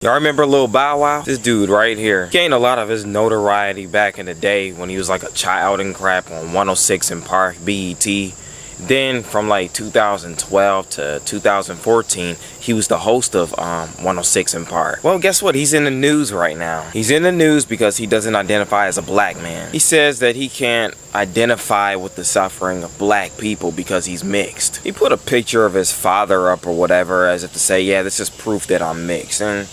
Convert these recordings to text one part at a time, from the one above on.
Y'all remember Lil Bow Wow? This dude right here gained a lot of his notoriety back in the day when he was like a child and crap on 106 & Park, BET. Then from like 2012 to 2014, he was the host of 106 & Park. Well, guess what? He's in the news right now. He's in the news because he doesn't identify as a black man. He says that he can't identify with the suffering of black people because he's mixed. He put a picture of his father up or whatever as if to say, yeah, this is proof that I'm mixed. And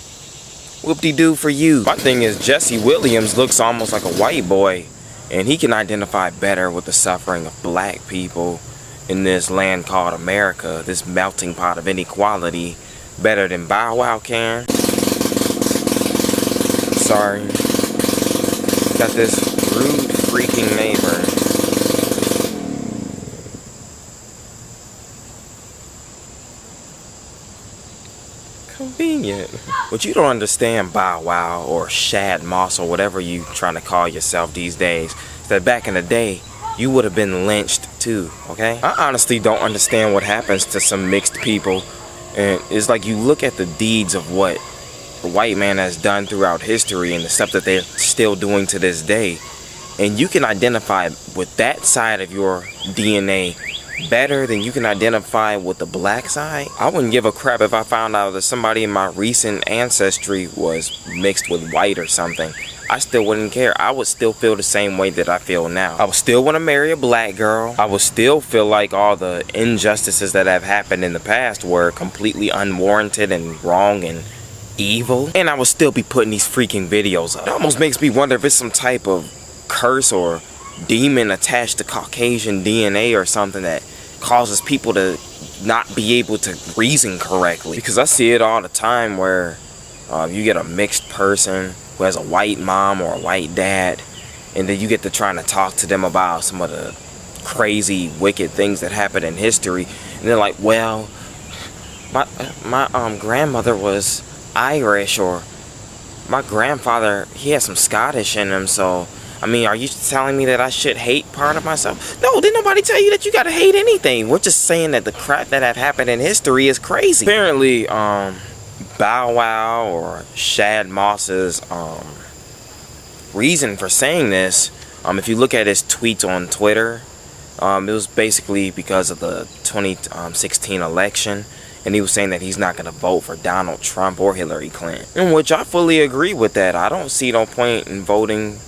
whoop-de-doo for you. My thing is, Jesse Williams looks almost like a white boy, and he can identify better with the suffering of black people in this land called America, this melting pot of inequality, better than Bow Wow can. Sorry. Got this rude freaking neighbor. Convenient. But you don't understand, Bow Wow or Shad Moss or whatever you trying to call yourself these days, is that back in the day you would have been lynched too, okay? I honestly don't understand what happens to some mixed people, and it's like you look at the deeds of what the white man has done throughout history and the stuff that they're still doing to this day, and you can identify with that side of your DNA better than you can identify with the black side. I wouldn't give a crap if I found out that somebody in my recent ancestry was mixed with white or something. I still wouldn't care. I would still feel the same way that I feel now. I would still want to marry a black girl. I would still feel like all the injustices that have happened in the past were completely unwarranted and wrong and evil. And I would still be putting these freaking videos up. It almost makes me wonder if it's some type of curse or demon attached to Caucasian DNA or something that causes people to not be able to reason correctly. Because I see it all the time where you get a mixed person who has a white mom or a white dad, and then you get to trying to talk to them about some of the crazy, wicked things that happened in history, and they're like, well, my grandmother was Irish, or my grandfather, he had some Scottish in him, so I mean, are you telling me that I should hate part of myself? No, didn't nobody tell you that you gotta hate anything. We're just saying that the crap that have happened in history is crazy. Apparently, Bow Wow or Shad Moss's reason for saying this, if you look at his tweets on Twitter, it was basically because of the 2016 election, and he was saying that he's not going to vote for Donald Trump or Hillary Clinton, in which I fully agree with that. I don't see no point in voting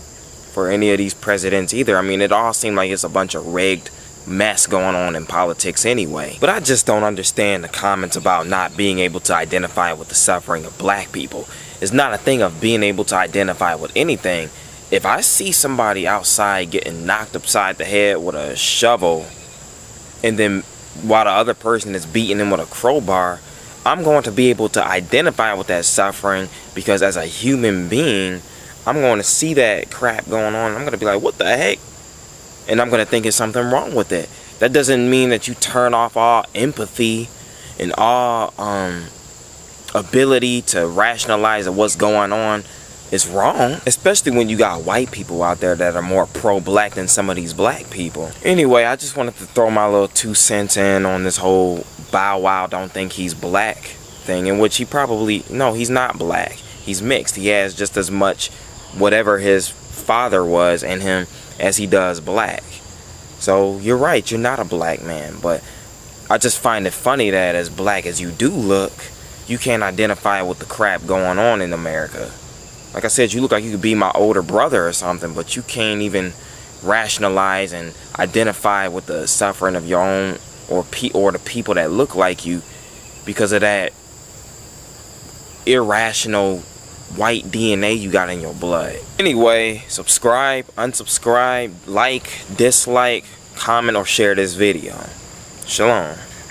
for any of these presidents either. I mean, it all seemed like it's a bunch of rigged mess going on in politics anyway. But I just don't understand the comments about not being able to identify with the suffering of black people. It's not a thing of being able to identify with anything. If I see somebody outside getting knocked upside the head with a shovel, and then while the other person is beating him with a crowbar, I'm going to be able to identify with that suffering, because as a human being, I'm going to see that crap going on. I'm going to be like, what the heck? And I'm going to think it's something wrong with it. That doesn't mean that you turn off all empathy and all ability to rationalize that what's going on is wrong. Especially when you got white people out there that are more pro-black than some of these black people. Anyway, I just wanted to throw my little 2 cents in on this whole Bow Wow don't think he's black thing, in which he probably, no, he's not black. He's mixed. He has just as much whatever his father was in him as he does black. So you're right, you're not a black man, but I just find it funny that as black as you do look, you can't identify with the crap going on in America. Like I said, you look like you could be my older brother or something, but you can't even rationalize and identify with the suffering of your own or the people that look like you because of that irrational white DNA you got in your blood. Anyway, subscribe, unsubscribe, like, dislike, comment, or share this video. Shalom.